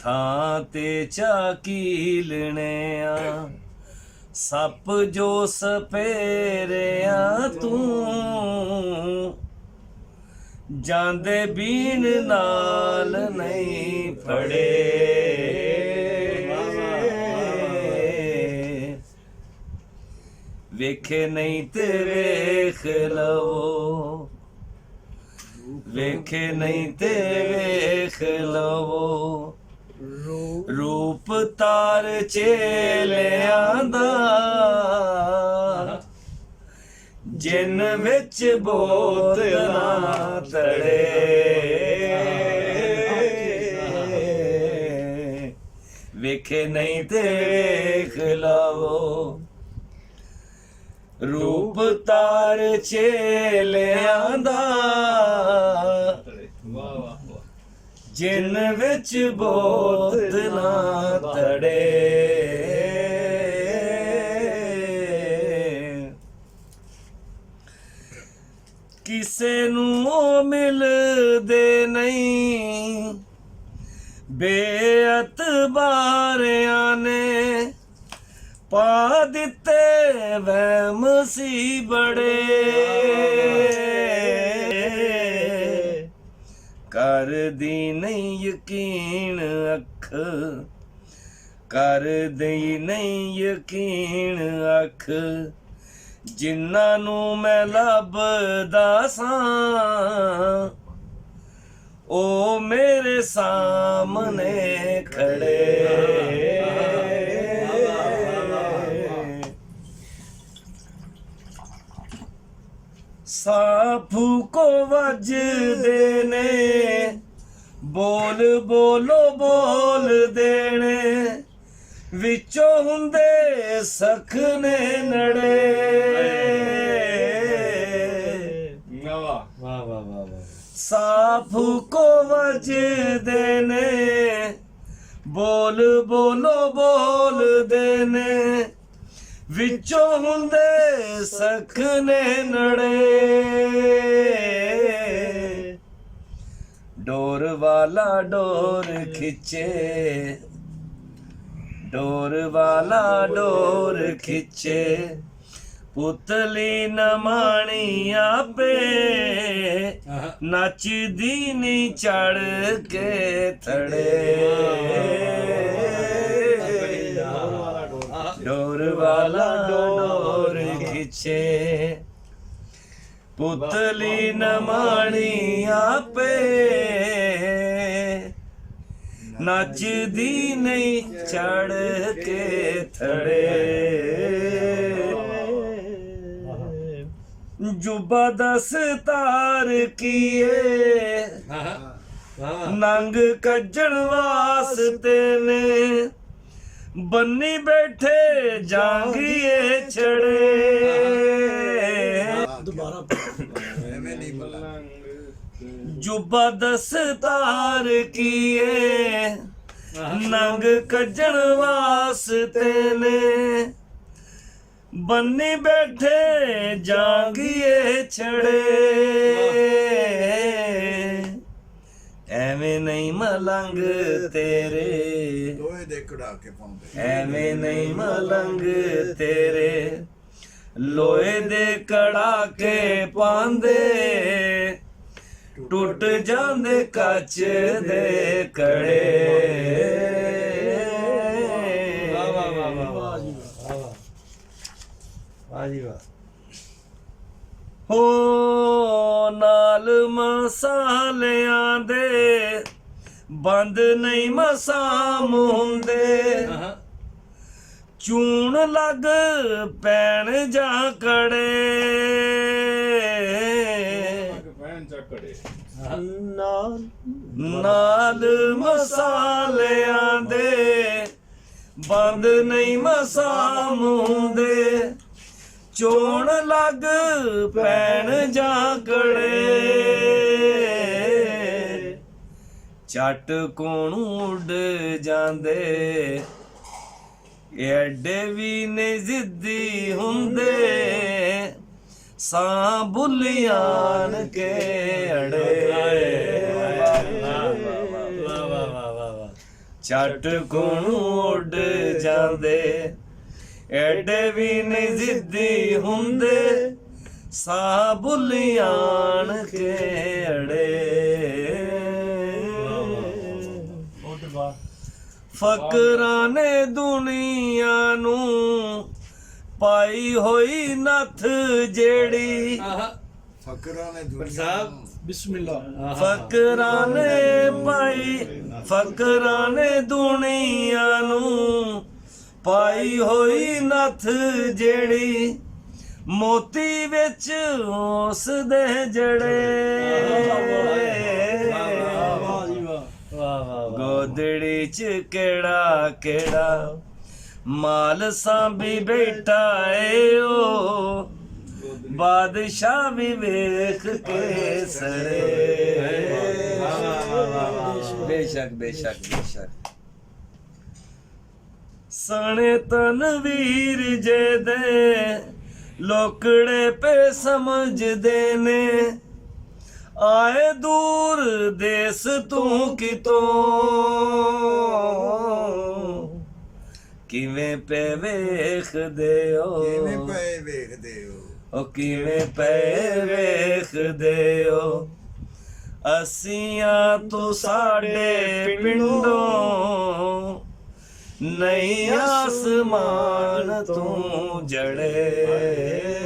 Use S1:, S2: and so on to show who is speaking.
S1: ਥਾਂ ਤੇ ਚਾਕੀਲਣੇ ਆ ਸੱਪ ਜੋ ਸਪੇਰਿਆ ਤੂੰ ਜਾਂਦੇ ਬੀਨ ਨਾਲ ਨਹੀਂ ਫੜੇ ਵੇਖੇ ਨਹੀਂ ਤੇ ਵੇਖ ਲਵੋ ਵੇਖੇ ਨਹੀਂ ਤੇ ਵੇਖ ਲਵੋ ਰੂਪ ਤਾਰ ਚੇਲਿਆਂ ਦਾ ਜਿਨ ਵਿੱਚ ਬੋਤ ਨਾ ਤੜੇ ਵੇਖੇ ਨਹੀਂ ਤੇ ਵੇਖ ਲਵੋ ਰੂਪ ਤਾਰ ਚੇਲਿਆਂ ਦਾ ਜਿਨ ਵਿੱਚ ਬੋਤ ਨਾ ਤੜੇ ਕਿਸੇ ਨੂੰ ਮਿਲਦੇ ਨਹੀਂ ਬੇਅਤਬਾਰਿਆਂ ਨੇ ਪਾ ਦਿੱਤੇ ਵਹਿਮ ਸੀ ਬੜੇ ਕਰਦੀ ਨਹੀਂ ਯਕੀਨ ਅੱਖ ਕਰਦੀ ਨਹੀਂ ਯਕੀਨ ਅੱਖ ਜਿਨ੍ਹਾਂ ਨੂੰ ਮੈਂ ਲੱਭਦਾ ਸਾਂ ਉਹ ਮੇਰੇ ਸਾਹਮਣੇ ਖੜੇ ਸਾਫੂ ਕੋ ਵੱਜਦੇ ਨੇ ਬੋਲ ਬੋਲੋ ਬੋਲ ਦੇਣੇ ਵਿੱਚੋਂ ਹੁੰਦੇ ਸਖਨੇ ਨੜੇ ਵਾਹ ਵਾਹ ਵਾਹ ਸਾਫੂ ਕੋ ਵੱਜਦੇ ਨੇ ਬੋਲ ਬੋਲੋ ਬੋਲ ਦੇਣੇ ਵਿੱਚੋਂ ਹੁੰਦੇ ਸਖਨੇ ਨੜੇ ਡੋਰ ਵਾਲਾ ਡੋਰ ਖਿੱਚੇ ਡੋਰ ਵਾਲਾ ਡੋਰ ਖਿੱਚੇ ਪੁਤਲੀ ਨਮਾਣੀ ਆਪੇ ਨੱਚਦੀ ਨੀ ਚੜ ਕੇ ਥੜੇ ਡੋਰ ਵਾਲਾ ਡੋਰ ਖਿੱਚੇ ਪੁਤਲੀ ਨਮਾਣੀ ਆਪੇ ਨੱਚਦੀ ਨਹੀਂ ਚੜ ਕੇ ਥੜੇ ਜੁਬਾ ਦਸਤਾਰ ਕੀਏ ਨੰਗ ਕੱਜਣ ਵਾਸਤੇ ਨੇ ਬੰਨੀ ਬੈਠੇ ਜਾਂਗੀਏ ਛੜੇ ਜੁਬਾ ਦਸਤਾਰ ਕੀਏ ਨੰਗ ਕੱਜਣ ਵਾਸਤੇ ਨੇ ਬੰਨੀ ਬੈਠੇ ਜਾਂਗੀਏ ਛੜੇ ਐਵੇਂ ਨਹੀਂ ਮਲੰਗ ਤੇਰੇ
S2: ਲੋਹੇ ਦੇ ਕੜਾ ਕੇ ਪਾਉਂਦੇ
S1: ਐਵੇਂ ਨਹੀਂ ਮਲੰਗ ਤੇਰੇ ਲੋਹੇ ਦੇ ਕੜਾ ਕੇ ਪਾਉਂਦੇ ਟੁੱਟ ਜਾਂਦੇ ਕੱਚ ਦੇ ਕੜੇ ਵਾਹ ਵਾਹ ਵਾਹ ਵਾਹ ਵਾਹ ਜੀ ਵਾਹ ਹੋ ਨਾਲ ਮਸਾਲਿਆਂ ਦੇ ਬੰਦ ਨਹੀਂ ਮਸਾਮ ਹੁੰਦੇ ਚੂਣ ਲੱਗ ਪੈਣ ਜਾਂ ਕੜੇ ਨਾਲ ਮਸਾਲਿਆਂ ਦੇ ਬੰਦ ਨਹੀਂ ਮਸਾਮ ਹੁੰਦੇ ਚੋਣ ਲੱਗ ਪੈਣ ਜਾਂ ਕੜੇ ਛੱਟ ਕੋਣ ਉੱਡ ਜਾਂਦੇ ਐਡੇ ਵੀ ਨੇ ਜ਼ਿੱਦੀ ਹੁੰਦੇ ਸਾਂ ਬੁੱਲਿਆਨ ਕੇ ਅੜੇ ਛੱਟ ਕੋਣ ਉੱਡ ਜਾਂਦੇ ਐਡੇ ਵੀ ਨਹੀਂ ਜ਼ਿੱਦੀ ਹੁੰਦੇ ਸਾਹ ਬੁੱਲੀਆਣ ਕੇ ਅੜੇ ਫਕਰਾਂ ਨੇ ਦੁਨੀਆ ਨੂੰ ਪਾਈ ਹੋਈ ਨੱਥ ਜਿਹੜੀ
S2: ਫਕਰਾਂ ਨੇ
S3: ਸਾਹਿਬ ਬਿਸਮਿਲ੍ਲਾ
S1: ਫਕਰਾਂ ਨੇ ਪਾਈ ਫਕਰਾਂ ਨੇ ਦੁਨੀਆ ਨੂੰ ਪਾਈ ਹੋਈ ਨੱਥ ਜਿਹੜੀ ਮੋਤੀ ਵਿੱਚ ਉਸ ਦੇ ਜੜੇ ਗੋਦੜੀ ਚ ਕਿਹੜਾ ਕਿਹੜਾ ਮਾਲ ਸਾਂਭੀ ਬੈਠਾ ਏ ਓ ਬਾਦਸ਼ਾਹ ਵੀ ਵੇਖ ਕੇ ਸੜੇ ਬੇਸ਼ੱਕ ਬੇਸ਼ੱਕ ਬੇਸ਼ੱਕ ਸਣੇ ਤਨਵੀਰ ਜੇ ਦੇ ਲੋਕੜੇ ਪੇ ਸਮਝਦੇ ਨੇ ਆਏ ਦੂਰ ਦੇਸ ਤੂੰ ਕਿਤੋਂ ਕਿਵੇਂ ਪੇ ਵੇਖਦੇ ਹੋ
S2: ਕਿਵੇਂ ਪਏ ਵੇਖਦੇ ਹੋ
S1: ਉਹ ਕਿਵੇਂ ਪਏ ਵੇਖਦੇ ਹੋ ਅਸੀਂ ਆ ਤੂੰ ਸਾਡੇ ਪਿੰਡੋਂ ਨਹੀਂ ਆਸਮਾਨ ਤੂੰ ਜੜੇ